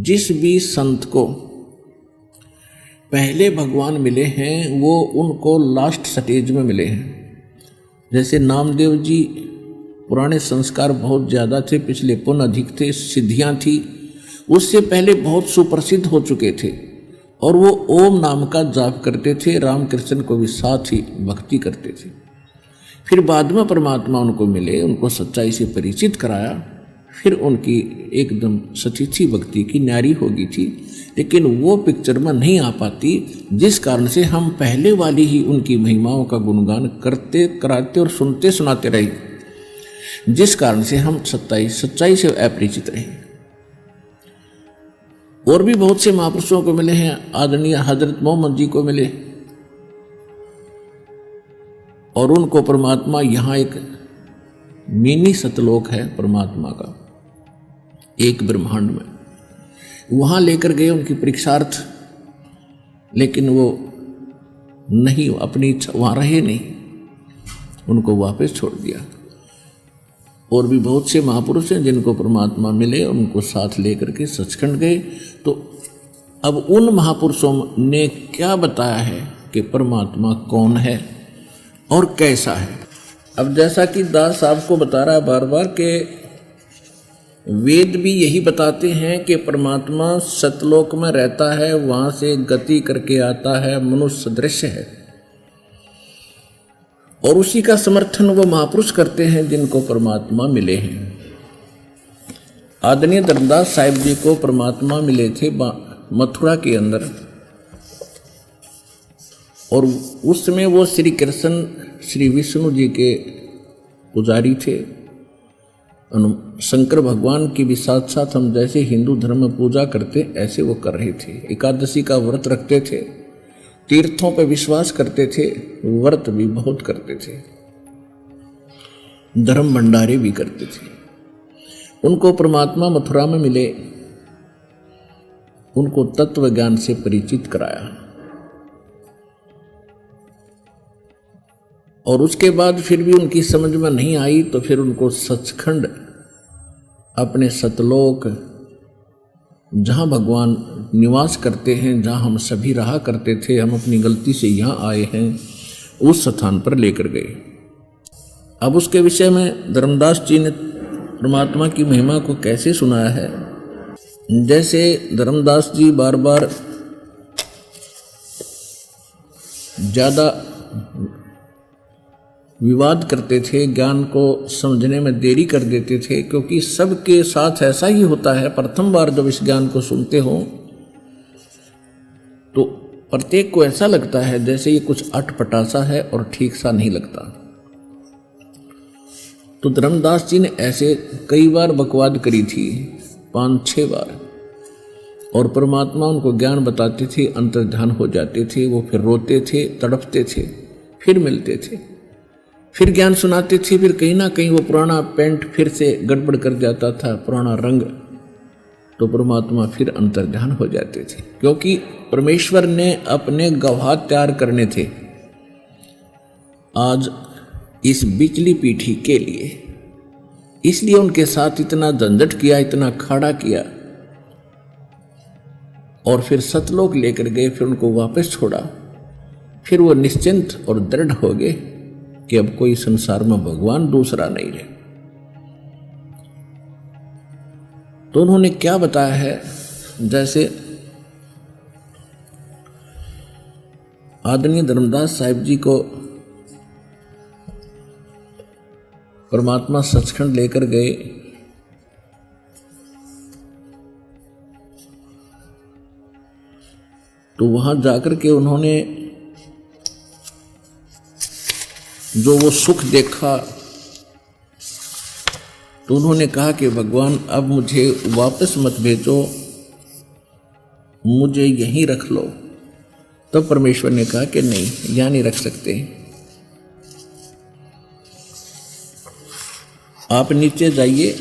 जिस भी संत को पहले भगवान मिले हैं वो उनको लास्ट स्टेज में मिले हैं। जैसे नामदेव जी पुराने संस्कार बहुत ज़्यादा थे, पिछले पुण्य अधिक थे, सिद्धियाँ थी, उससे पहले बहुत सुप्रसिद्ध हो चुके थे और वो ओम नाम का जाप करते थे, रामकृष्ण को भी साथ ही भक्ति करते थे। फिर बाद में परमात्मा उनको मिले, उनको सच्चाई से परिचित कराया, फिर उनकी एकदम सच्ची भक्ति की न्यारी हो गई थी, लेकिन वो पिक्चर में नहीं आ पाती, जिस कारण से हम पहले वाली ही उनकी महिमाओं का गुणगान करते कराते और सुनते सुनाते रहे, जिस कारण से हम सच्चाई से अपरिचित रहे। और भी बहुत से महापुरुषों को मिले हैं, आदरणीय हजरत मोहम्मद जी को मिले और उनको परमात्मा यहाँ एक मिनी सतलोक है परमात्मा का एक ब्रह्मांड में, वहाँ लेकर गए उनकी परीक्षार्थ, लेकिन वो नहीं, अपनी इच्छा वहाँ रहे नहीं, उनको वापस छोड़ दिया। और भी बहुत से महापुरुष हैं जिनको परमात्मा मिले, उनको साथ लेकर के सचखंड गए। तो अब उन महापुरुषों ने क्या बताया है कि परमात्मा कौन है और कैसा है। अब जैसा कि दास साहब को बता रहा है बार बार कि वेद भी यही बताते हैं कि परमात्मा सतलोक में रहता है, वहाँ से गति करके आता है, मनुष्य सदृश है, और उसी का समर्थन वो महापुरुष करते हैं जिनको परमात्मा मिले हैं। आदरणीय धर्मदास साहिब जी को परमात्मा मिले थे मथुरा के अंदर, और उस समय वो श्री कृष्ण श्री विष्णु जी के पुजारी थे। शंकर भगवान की भी साथ साथ हम जैसे हिंदू धर्म में पूजा करते ऐसे वो कर रहे थे। एकादशी का व्रत रखते थे, तीर्थों पर विश्वास करते थे, व्रत भी बहुत करते थे, धर्म भंडारे भी करते थे। उनको परमात्मा मथुरा में मिले, उनको तत्व ज्ञान से परिचित कराया, और उसके बाद फिर भी उनकी समझ में नहीं आई तो फिर उनको सचखंड अपने सतलोक जहाँ भगवान निवास करते हैं, जहाँ हम सभी रहा करते थे, हम अपनी गलती से यहाँ आए हैं, उस स्थान पर लेकर गए। अब उसके विषय में धर्मदास जी ने परमात्मा की महिमा को कैसे सुनाया है। जैसे धर्मदास जी बार बार ज़्यादा विवाद करते थे, ज्ञान को समझने में देरी कर देते थे, क्योंकि सबके साथ ऐसा ही होता है। प्रथम बार जब इस ज्ञान को सुनते हो तो प्रत्येक को ऐसा लगता है जैसे ये कुछ अटपटा है और ठीक सा नहीं लगता। तो धर्मदास जी ने ऐसे कई बार बकवाद करी थी, 5-6 बार, और परमात्मा उनको ज्ञान बताते थे, अंतर्ध्यान हो जाते थे, वो फिर रोते थे, तड़पते थे, फिर मिलते थे, फिर ज्ञान सुनाते थे, फिर कहीं ना कहीं वो पुराना पेंट फिर से गड़बड़ कर जाता था, पुराना रंग, तो परमात्मा फिर अंतर्ध्यान हो जाते थे, क्योंकि परमेश्वर ने अपने गवाह तैयार करने थे आज इस बिजली पीठी के लिए, इसलिए उनके साथ इतना झंझट किया, इतना खाड़ा किया, और फिर सतलोक लेकर गए, फिर उनको वापस छोड़ा। फिर वो निश्चिंत और दृढ़ हो गए कि अब कोई संसार में भगवान दूसरा नहीं रहे। तो उन्होंने क्या बताया है, जैसे आदरणीय धर्मदास साहिब जी को परमात्मा सचखंड लेकर गए, तो वहां जाकर के उन्होंने जो वो सुख देखा, तो उन्होंने कहा कि भगवान अब मुझे वापस मत भेजो, मुझे यहीं रख लो। तो परमेश्वर ने कहा कि नहीं, यहाँ नहीं रख सकते, आप नीचे जाइए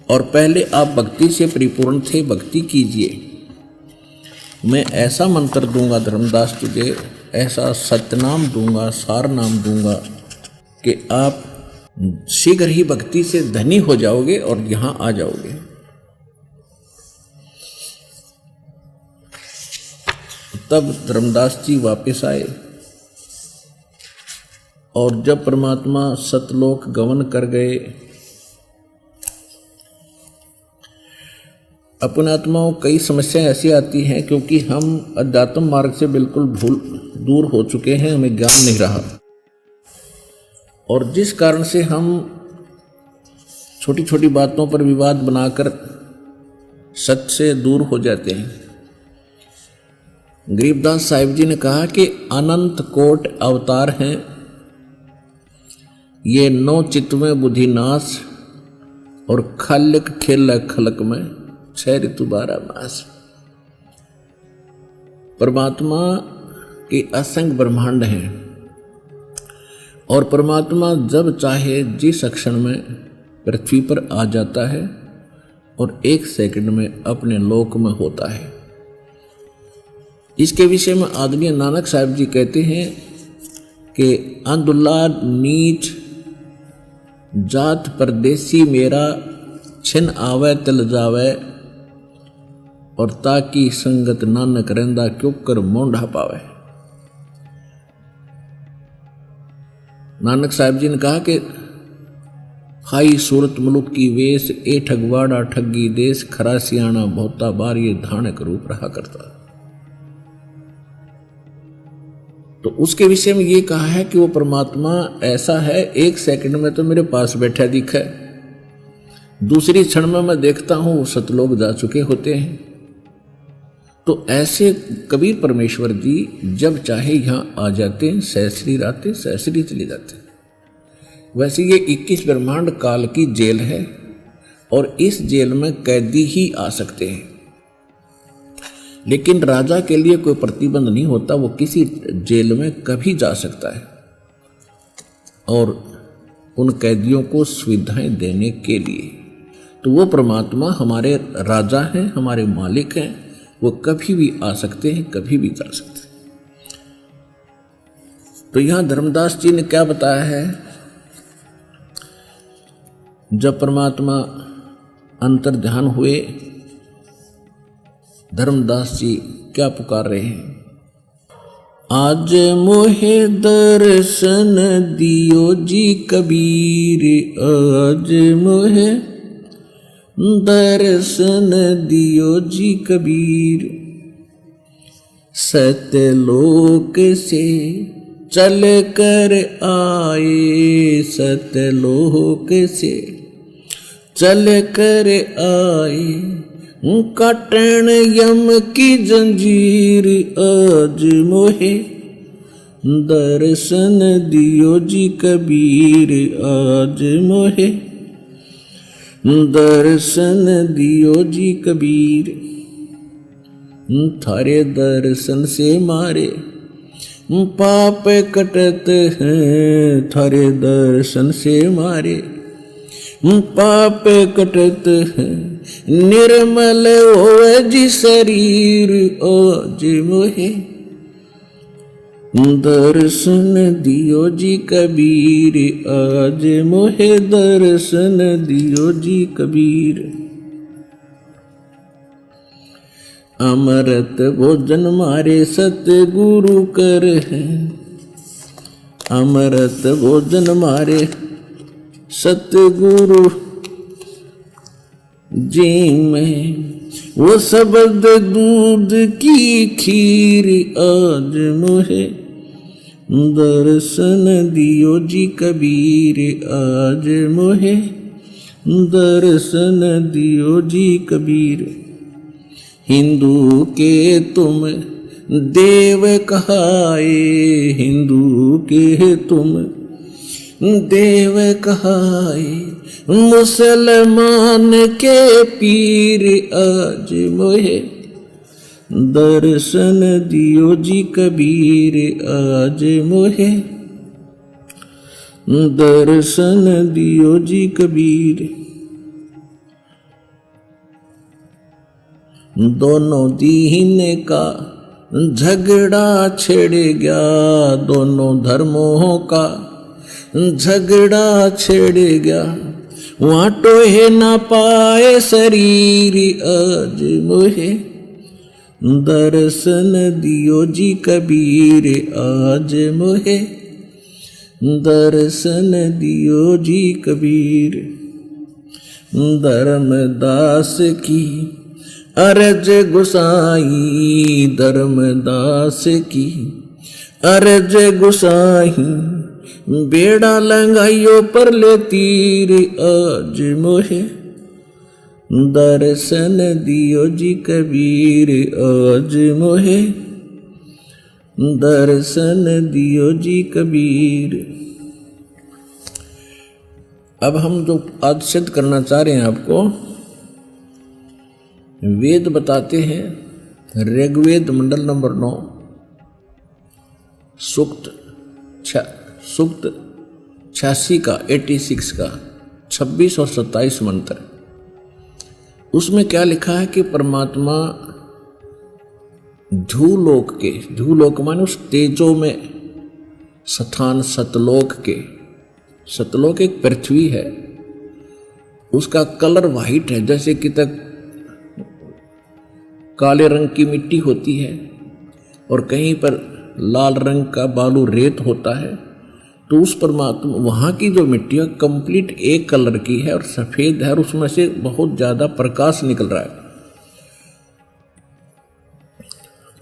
और पहले आप भक्ति से परिपूर्ण थे, भक्ति कीजिए। मैं ऐसा मंत्र दूंगा धर्मदास तुझे, ऐसा सतनाम दूंगा, सार नाम दूंगा कि आप शीघ्र ही भक्ति से धनी हो जाओगे और यहाँ आ जाओगे। तब धर्मदास जी वापस आए और जब परमात्मा सतलोक गमन कर गए, अपने आत्माओं कई समस्याएं ऐसी आती हैं क्योंकि हम अध्यात्म मार्ग से बिल्कुल दूर हो चुके हैं, हमें ज्ञान नहीं रहा, और जिस कारण से हम छोटी छोटी बातों पर विवाद बनाकर सच से दूर हो जाते हैं। गरीबदास साहिब जी ने कहा कि अनंत कोट अवतार हैं, ये 9 चित्त में बुद्धिनाश, और खलक खेल खलक में 6 ऋतु 12 मास। परमात्मा के असंख्य ब्रह्मांड हैं और परमात्मा जब चाहे जिस क्षण में पृथ्वी पर आ जाता है और 1 सेकंड में अपने लोक में होता है। इसके विषय में आदरणीय नानक साहब जी कहते हैं कि अंधुल्ला नीच जात परदेसी मेरा, छिन आवे तिल जावे, और ताकि संगत नानक रहंदा क्यों कर मोंढा पावे। नानक साहब जी ने कहा कि खाई सूरत मुलुक की वेश, ए ठगवाड़ा ठगी देश, खरा सियाणा बहुता बार ये धानक रूप रहा करता। तो उसके विषय में ये कहा है कि वो परमात्मा ऐसा है, 1 सेकंड में तो मेरे पास बैठा दिखा है, दूसरी क्षण में मैं देखता हूं वो सतलोक जा चुके होते हैं। तो ऐसे कबीर परमेश्वर जी जब चाहे यहाँ आ जाते हैं, सहस्री रातें सहस्री चले जाते हैं। वैसे ये 21 ब्रह्मांड काल की जेल है और इस जेल में कैदी ही आ सकते हैं, लेकिन राजा के लिए कोई प्रतिबंध नहीं होता, वो किसी जेल में कभी जा सकता है और उन कैदियों को सुविधाएं देने के लिए। तो वो परमात्मा हमारे राजा हैं, हमारे मालिक हैं, वो कभी भी आ सकते हैं, कभी भी जा सकते हैं। तो यहां धर्मदास जी ने क्या बताया है, जब परमात्मा अंतर ध्यान हुए, धर्मदास जी क्या पुकार रहे हैं, आज मोहे दर्शन दियो जी कबीर, आज मोहे दर्शन दियो जी कबीर, सतलोक से चल कर आए, सतलोक से चल कर आए, काटन यम की जंजीर, आज मोहे दर्शन दियो जी कबीर, आज मोहे दर्शन दियो जी कबीर, थारे दर्शन से मारे पाप कटत हैं, थारे दर्शन से मारे पाप कटत हैं, निर्मल होवे जी शरीर, आज मोहे दर्शन दियो जी कबीर, आज मोहे दर्शन दियो जी कबीर। अमृत भोजन मारे सतगुरु कर है, अमृत भोजन मारे सतगुरु जी में, वो शब्द दूध की खीर, आज मोहे दर्शन दियो जी कबीर, आज मोहे दर्शन दियो जी कबीर। हिंदू के तुम देव कहाए, हिंदू के तुम देव कहाए, मुसलमान के पीर, आज मोहे दर्शन दियो जी कबीर, आज मोहे दर्शन दियो जी कबीर। दोनों दीन का झगड़ा छिड़ गया, दोनों धर्मों का झगड़ा छिड़ गया, वहाँ टोहे ना पाए शरीर, आज मोहे दर्शन दियो जी कबीर आज मोहे, दर्शन दियो जी कबीर। धर्मदास की अरज गुसाई, धर्मदास की अरज गुसाई, बेड़ा लंगाइयो पर ले तीर आज मोहे, दर्शन दियो जी कबीर आज मोहे, दर्शन दियो जी कबीर। अब हम जो आज सिद्ध करना चाह रहे हैं आपको, वेद बताते हैं ऋग्वेद मंडल नंबर 9 सूक्त 86 का 86 का 26 और 27 मंत्र। उसमें क्या लिखा है कि परमात्मा धूलोक के, धूलोक माने उस तेजो में स्थान सतलोक के, सतलोक एक पृथ्वी है, उसका कलर वाइट है, जैसे कि तक काले रंग की मिट्टी होती है और कहीं पर लाल रंग का बालू रेत होता है, तो उस परमात्मा वहाँ की जो मिट्टी है कंप्लीट एक कलर की है और सफ़ेद है और उसमें से बहुत ज़्यादा प्रकाश निकल रहा है।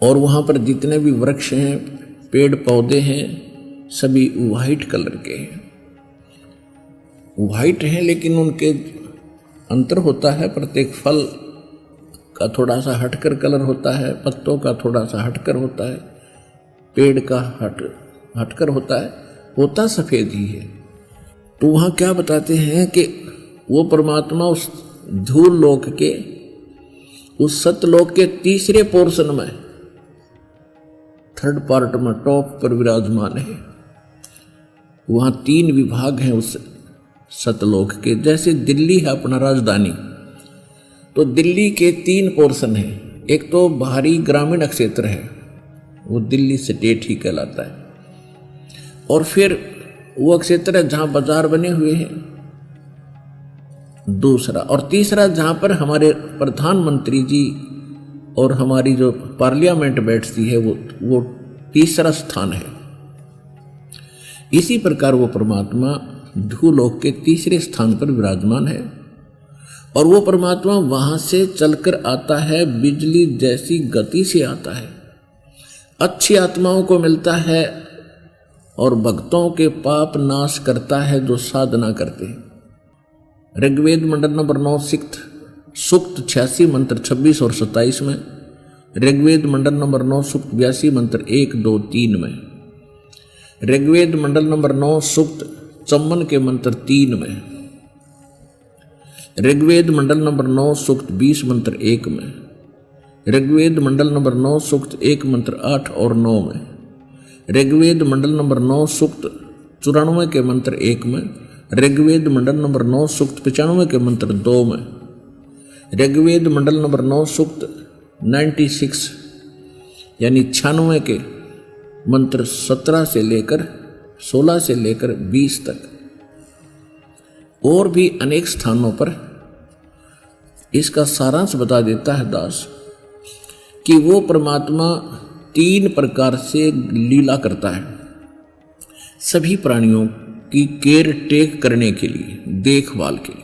और वहाँ पर जितने भी वृक्ष हैं, पेड़ पौधे हैं, सभी वाइट कलर के हैं। वाइट हैं लेकिन उनके अंतर होता है, प्रत्येक फल का थोड़ा सा हटकर कलर होता है, पत्तों का थोड़ा सा हटकर होता है, पेड़ का हटकर होता सफ़ेद ही है। तो वहाँ क्या बताते हैं कि वो परमात्मा उस धूल लोक के, उस सतलोक के तीसरे पोर्शन में, थर्ड पार्ट में टॉप पर विराजमान है। वहाँ 3 विभाग हैं उस सतलोक के। जैसे दिल्ली है अपना राजधानी, तो दिल्ली के 3 पोर्शन हैं। एक तो बाहरी ग्रामीण क्षेत्र है, वो दिल्ली स्टेट ही कहलाता है, और फिर वो क्षेत्र है जहाँ बाजार बने हुए हैं, दूसरा, और तीसरा जहाँ पर हमारे प्रधानमंत्री जी और हमारी जो पार्लियामेंट बैठती है वो तीसरा स्थान है। इसी प्रकार वो परमात्मा भूलोक के तीसरे स्थान पर विराजमान है और वो परमात्मा वहां से चलकर आता है, बिजली जैसी गति से आता है, अच्छी आत्माओं को मिलता है और भक्तों के पाप नाश करता है जो साधना करते हैं। ऋग्वेद मंडल नंबर 9 सूक्त 86 मंत्र 26 और 27 में, ऋग्वेद मंडल नंबर 9 सूक्त 82 मंत्र 1, 2, 3 में, ऋग्वेद मंडल नंबर 9 सूक्त 54 के मंत्र 3 में, ऋग्वेद मंडल नंबर 9 सूक्त 20 मंत्र 1 में, ऋग्वेद मंडल नंबर 9 सूक्त 1 मंत्र 8 और 9 में, ऋग्वेद मंडल नंबर 9 सूक्त 94 के मंत्र 1 में, ऋग्वेद मंडल नंबर 9 सूक्त 95 के मंत्र 2 में, ऋग्वेद मंडल नंबर 9 सूक्त 96 यानी 96 के मंत्र 17 से लेकर 16 से लेकर 20 तक, और भी अनेक स्थानों पर इसका सारांश बता देता है दास कि वो परमात्मा 3 प्रकार से लीला करता है सभी प्राणियों की केयर टेक करने के लिए, देखभाल के लिए।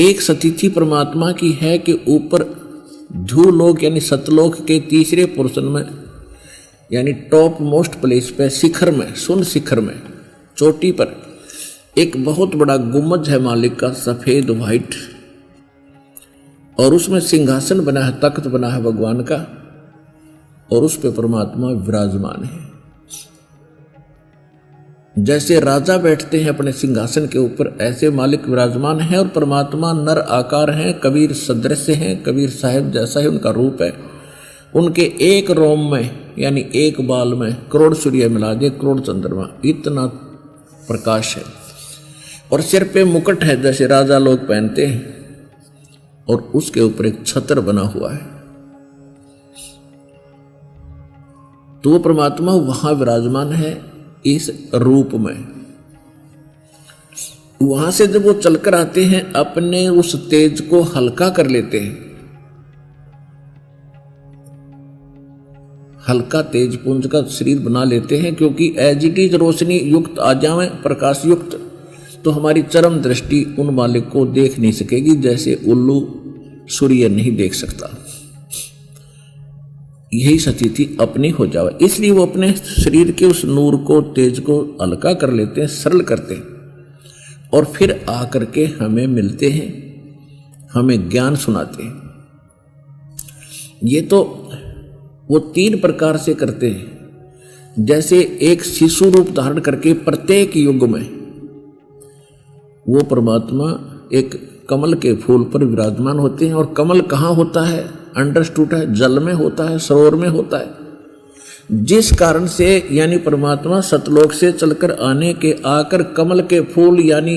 एक स्थिति परमात्मा की है कि ऊपर धूलोक यानी सतलोक के तीसरे पोर्शन में यानी टॉप मोस्ट प्लेस पे, शिखर में, सुन शिखर में, चोटी पर एक बहुत बड़ा गुम्बद है मालिक का, सफेद व्हाइट, और उसमें सिंहासन बना है, तख्त बना है भगवान का, और उस पे परमात्मा विराजमान है। जैसे राजा बैठते हैं अपने सिंहासन के ऊपर, ऐसे मालिक विराजमान है और परमात्मा नर आकार हैं, कबीर सदृश हैं, कबीर साहिब जैसा ही उनका रूप है। उनके एक रोम में यानी एक बाल में करोड़ सूर्य मिला दे, करोड़ चंद्रमा, इतना प्रकाश है। और सिर पे मुकुट है जैसे राजा लोग पहनते हैं, और उसके ऊपर एक छत्र बना हुआ है। तो वो परमात्मा वहां विराजमान है इस रूप में। वहां से जब वो चलकर आते हैं, अपने उस तेज को हल्का कर लेते हैं हल्का तेज पुंज का शरीर बना लेते हैं, क्योंकि एज इट इज रोशनी युक्त आ जाए, प्रकाश युक्त, तो हमारी चरम दृष्टि उन मालिक को देख नहीं सकेगी, जैसे उल्लू सूर्य नहीं देख सकता। यही स्थिति अपनी हो जाए, इसलिए वो अपने शरीर के उस नूर को, तेज को हल्का कर लेते हैं, सरल करते हैं, और फिर आकर के हमें मिलते हैं, हमें ज्ञान सुनाते हैं। ये तो वो 3 प्रकार से करते हैं। जैसे एक शिशु रूप धारण करके प्रत्येक युग में वो परमात्मा एक कमल के फूल पर विराजमान होते हैं। और कमल कहाँ होता है? अंडरस्टूड है, जल में होता है, सरोवर में होता है। जिस कारण से यानी परमात्मा सतलोक से चलकर आने के आकर कमल के फूल यानी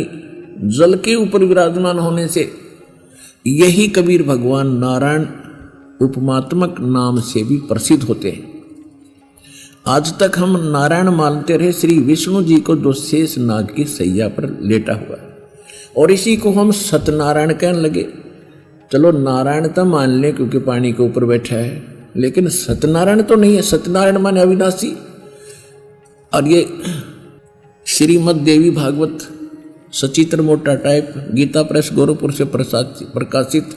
जल के ऊपर विराजमान होने से यही कबीर भगवान नारायण उपमात्मक नाम से भी प्रसिद्ध होते हैं। आज तक हम नारायण मानते रहे श्री विष्णु जी को, जो शेष नाग की सैया पर लेटा हुआ है, और इसी को हम सत्यनारायण कहने लगे। चलो नारायण तो मान लें क्योंकि पानी के ऊपर बैठा है, लेकिन सत्यनारायण तो नहीं है। सत्यनारायण माने अविनाशी। और ये श्रीमद देवी भागवत सचित्र मोटा टाइप गीता प्रेस गोरखपुर से प्रकाशित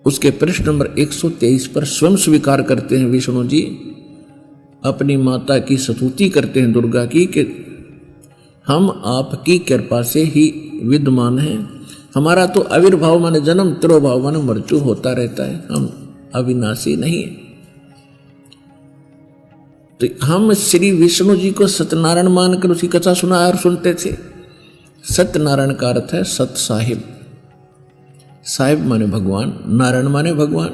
उसके पृष्ठ नंबर 123 पर स्वयं स्वीकार करते हैं विष्णु जी, अपनी माता की स्तुति करते हैं दुर्गा की, कि हम आपकी कृपा से ही विद्यमान हैं। हमारा तो आविर्भाव माने जन्म, तिरोभाव माने मृत्यु होता रहता है, हम अविनाशी नहीं है। तो हम श्री विष्णु जी को सत्यनारायण मानकर उसकी कथा सुना और सुनते थे। सत्यनारायण का अर्थ है सत साहिब। साहिब माने भगवान, नारायण माने भगवान,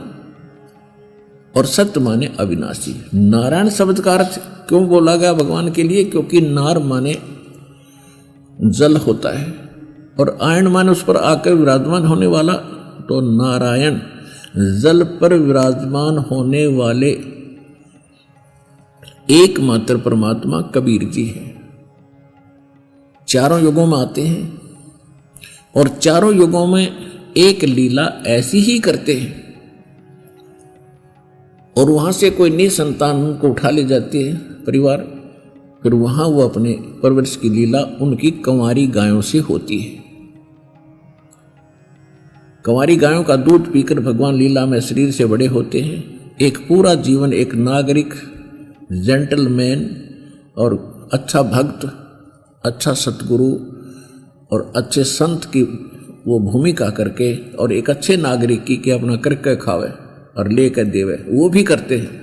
और सत्य माने अविनाशी। नारायण शब्द का अर्थ क्यों बोला गया भगवान के लिए? क्योंकि नार माने जल होता है और आयन माने उस पर आकर विराजमान होने वाला, तो नारायण जल पर विराजमान होने वाले एकमात्र परमात्मा कबीर जी हैं। चारों युगों में आते हैं और चारों युगों में एक लीला ऐसी ही करते हैं, और वहां से कोई निसंतान को उठा ले जाती है परिवार, फिर वहां वो अपने परवरिश की लीला उनकी कंवारी गायों से होती है। कंवारी गायों का दूध पीकर भगवान लीला में शरीर से बड़े होते हैं। एक पूरा जीवन एक नागरिक, जेंटलमैन और अच्छा भक्त, अच्छा सतगुरु और अच्छे संत की वो भूमिका करके, और एक अच्छे नागरिक की कि अपना करके खावे और लेकर देवे, वो भी करते हैं।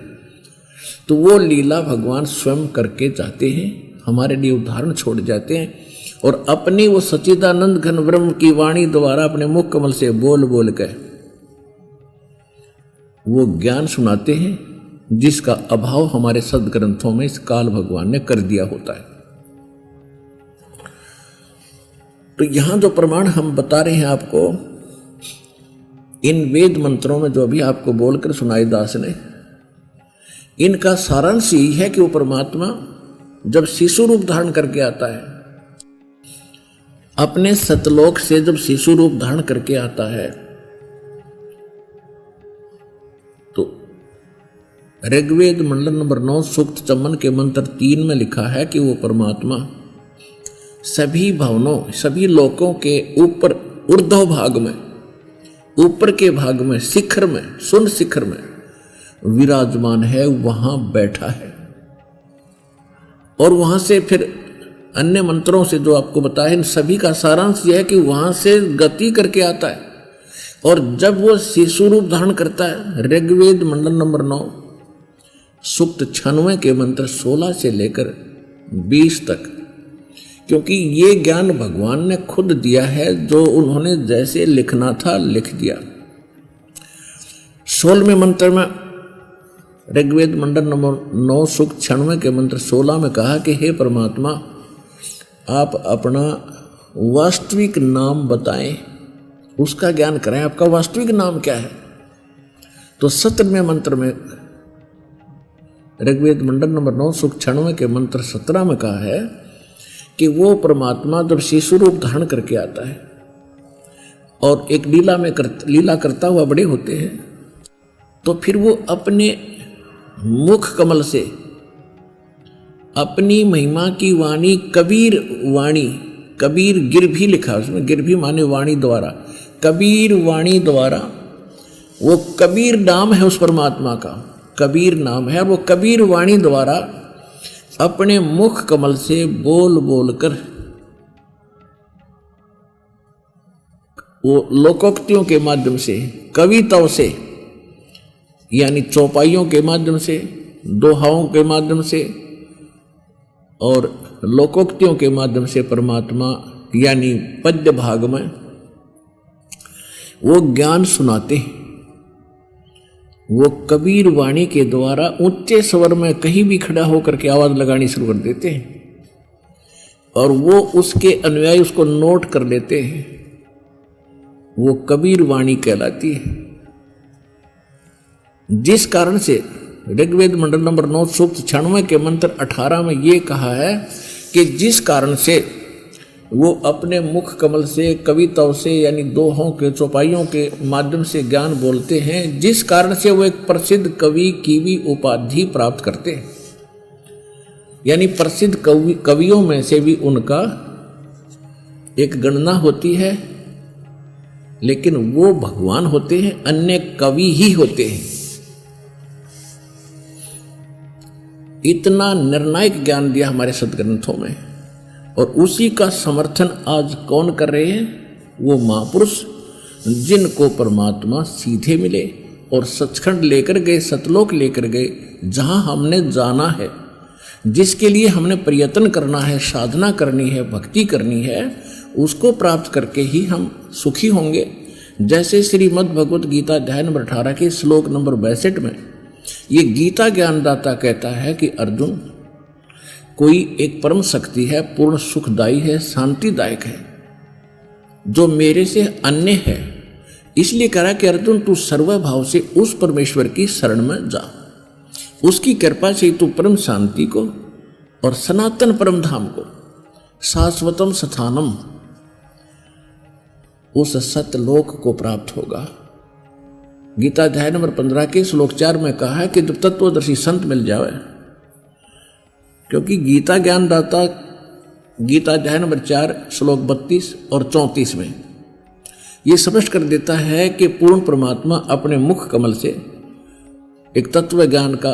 तो वो लीला भगवान स्वयं करके जाते हैं, हमारे लिए उदाहरण छोड़ जाते हैं, और अपनी वो सच्चिदानंद घन ब्रह्म की वाणी द्वारा अपने मुख कमल से बोल बोल कर वो ज्ञान सुनाते हैं, जिसका अभाव हमारे सदग्रंथों में इस काल भगवान ने कर दिया होता है। तो यहां जो प्रमाण हम बता रहे हैं आपको, इन वेद मंत्रों में जो अभी आपको बोलकर सुनाई दास ने, इनका सारांश यही है कि वो परमात्मा जब शिशु रूप धारण करके आता है, अपने सतलोक से जब शिशु रूप धारण करके आता है, तो ऋग्वेद मंडल नंबर 9 सूक्त चमन के मंत्र 3 में लिखा है कि वो परमात्मा सभी भवनों, सभी लोकों के ऊपर ऊर्ध्व भाग में, ऊपर के भाग में, शिखर में, शून्य शिखर में विराजमान है, वहां बैठा है। और वहां से फिर अन्य मंत्रों से जो आपको बताया, इन सभी का सारांश यह है कि वहां से गति करके आता है। और जब वो शिशु रूप धारण करता है, ऋग्वेद मंडल नंबर 9 सूक्त 96 के मंत्र 16 से लेकर 20 तक, क्योंकि ये ज्ञान भगवान ने खुद दिया है, जो उन्होंने जैसे लिखना था लिख दिया। 16वें मंत्र में ऋग्वेद मंडल नंबर 9 सूक्त 96 के मंत्र 16 में कहा कि हे परमात्मा, आप अपना वास्तविक नाम बताएं, उसका ज्ञान कराएं, आपका वास्तविक नाम क्या है। तो 17वें मंत्र में ऋग्वेद मंडल नंबर 9 सूक्त 96 के मंत्र 17 में कहा है कि वो परमात्मा जब शिशु रूप धारण करके आता है और एक लीला करता हुआ बड़े होते हैं, तो फिर वो अपने मुख कमल से अपनी महिमा की वाणी कबीर वाणी, कबीर गिर भी लिखा उसमें, गिर भी माने वाणी द्वारा, कबीर वाणी द्वारा, वो कबीर नाम है उस परमात्मा का, कबीर नाम है। वो कबीर वाणी द्वारा अपने मुख कमल से बोल बोल कर वो लोकोक्तियों के माध्यम से, कविताओं से यानी चौपाइयों के माध्यम से, दोहाओं के माध्यम से और लोकोक्तियों के माध्यम से परमात्मा यानी पद्य भाग में वो ज्ञान सुनाते हैं। वो कबीर वाणी के द्वारा ऊंचे स्वर में कहीं भी खड़ा होकर के आवाज लगानी शुरू कर देते हैं और वो उसके अनुयायी उसको नोट कर लेते हैं। वो कबीर वाणी कहलाती है, जिस कारण से ऋग्वेद मंडल नंबर 9 सूक्त 96 के मंत्र 18 में ये कहा है कि जिस कारण से वो अपने मुख कमल से, कविताओं से यानी दोहों के, चौपाइयों के माध्यम से ज्ञान बोलते हैं, जिस कारण से वो एक प्रसिद्ध कवि की भी उपाधि प्राप्त करते हैं। यानी प्रसिद्ध कवियों में से भी उनका एक गणना होती है, लेकिन वो भगवान होते हैं, अन्य कवि ही होते हैं। इतना निर्णायक ज्ञान दिया हमारे सदग्रंथों में, और उसी का समर्थन आज कौन कर रहे हैं? वो महापुरुष जिनको परमात्मा सीधे मिले और सचखंड लेकर गए, सतलोक लेकर गए, जहां हमने जाना है, जिसके लिए हमने प्रयत्न करना है, साधना करनी है, भक्ति करनी है, उसको प्राप्त करके ही हम सुखी होंगे। जैसे श्रीमद् भगवत गीता अध्याय नंबर 18 के श्लोक नंबर 62 में ये गीता ज्ञानदाता कहता है कि अर्जुन, कोई एक परम शक्ति है, पूर्ण सुखदायी है, शांतिदायक है, जो मेरे से अन्य है। इसलिए कह रहा कि अर्जुन तू सर्वभाव से उस परमेश्वर की शरण में जा, उसकी कृपा से तू परम शांति को और सनातन परम धाम को, शाश्वतम स्थानम, उस सतलोक को प्राप्त होगा। गीता अध्याय नंबर 15 के श्लोक 4 में कहा है कि जब तत्वदर्शी संत मिल जाए, क्योंकि गीता ज्ञानदाता गीता अध्याय नंबर 4 श्लोक 32 और 34 में ये स्पष्ट कर देता है कि पूर्ण परमात्मा अपने मुख कमल से एक तत्व ज्ञान का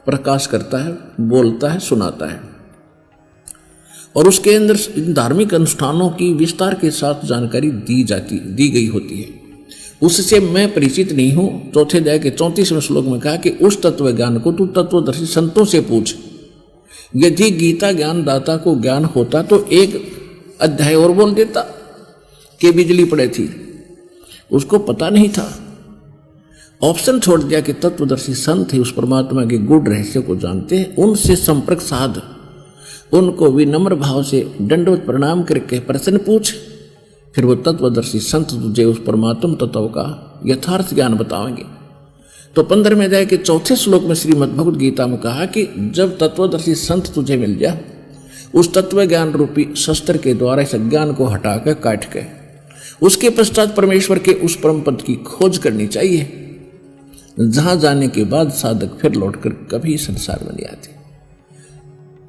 प्रकाश करता है, बोलता है, सुनाता है, और उसके अंदर इन धार्मिक अनुष्ठानों की विस्तार के साथ जानकारी दी गई होती है। उससे मैं परिचित नहीं हूं। चौथे अध्याय के 34वें श्लोक में कहा कि उस तत्व ज्ञान को तू तत्वदर्शी संतों से पूछ। यदि गीता ज्ञानदाता को ज्ञान होता तो एक अध्याय और बोल देता कि बिजली पड़े थी, उसको पता नहीं था। ऑप्शन छोड़ दिया कि तत्वदर्शी संत है, उस परमात्मा के गूढ़ रहस्य को जानते हैं, उनसे संपर्क साध, उनको विनम्र भाव से दंडवत प्रणाम करके प्रश्न पूछ, फिर वो तत्वदर्शी संत तुझे उस परमात्म तत्व का यथार्थ ज्ञान बताएंगे। तो 15वें अध्याय के 4थे श्लोक में श्रीमद् भगवत गीता में कहा कि जब तत्वदर्शी संत तुझे मिल जाए, उस तत्व ज्ञान रूपी शस्त्र के द्वारा इस अज्ञान को हटाकर काट के उसके पश्चात परमेश्वर के उस परम पद की खोज करनी चाहिए, जहां जाने के बाद साधक फिर लौटकर कभी संसार में नहीं आते।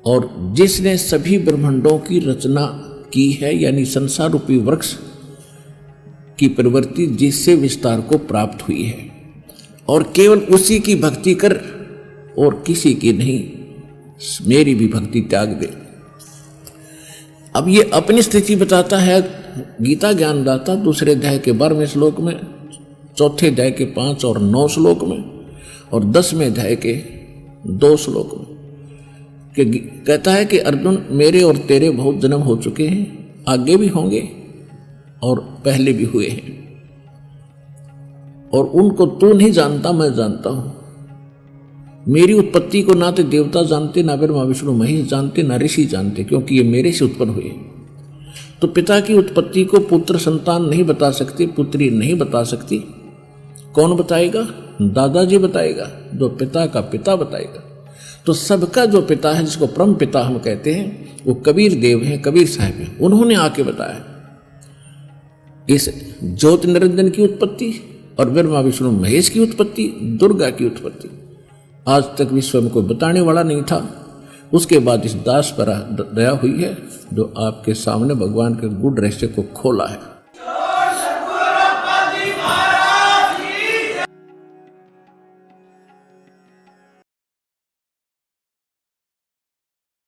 और जिसने सभी ब्रह्मांडों की रचना की है, यानी संसार रूपी वृक्ष की प्रवृत्ति जिससे विस्तार को प्राप्त हुई है, और केवल उसी की भक्ति कर और किसी की नहीं, मेरी भी भक्ति त्याग दे। अब ये अपनी स्थिति बताता है गीता ज्ञानदाता दूसरे अध्याय के 12वें श्लोक में, चौथे अध्याय के 5 और 9 श्लोक में, और 10वें अध्याय के 2 श्लोक में कि कहता है कि अर्जुन, मेरे और तेरे बहुत जन्म हो चुके हैं, आगे भी होंगे और पहले भी हुए हैं, और उनको तू नहीं जानता, मैं जानता हूं। मेरी उत्पत्ति को ना तो देवता जानते, ना ब्रह्मा विष्णु महेश जानते, ना ऋषि जानते, क्योंकि ये मेरे से उत्पन्न हुए। तो पिता की उत्पत्ति को पुत्र संतान नहीं बता सकते, पुत्री नहीं बता सकती। कौन बताएगा? दादाजी बताएगा, जो पिता का पिता बताएगा। तो सबका जो पिता है, जिसको परम पिता हम कहते हैं, वो कबीर देव हैं, कबीर साहब हैं। उन्होंने आके बताया इस ज्योति निरंजन की उत्पत्ति और ब्रह्मा विष्णु महेश की उत्पत्ति, दुर्गा की उत्पत्ति। आज तक विश्व में कोई बताने वाला नहीं था। उसके बाद इस दास पर दया हुई है जो आपके सामने भगवान के गुड रहस्य को खोला है।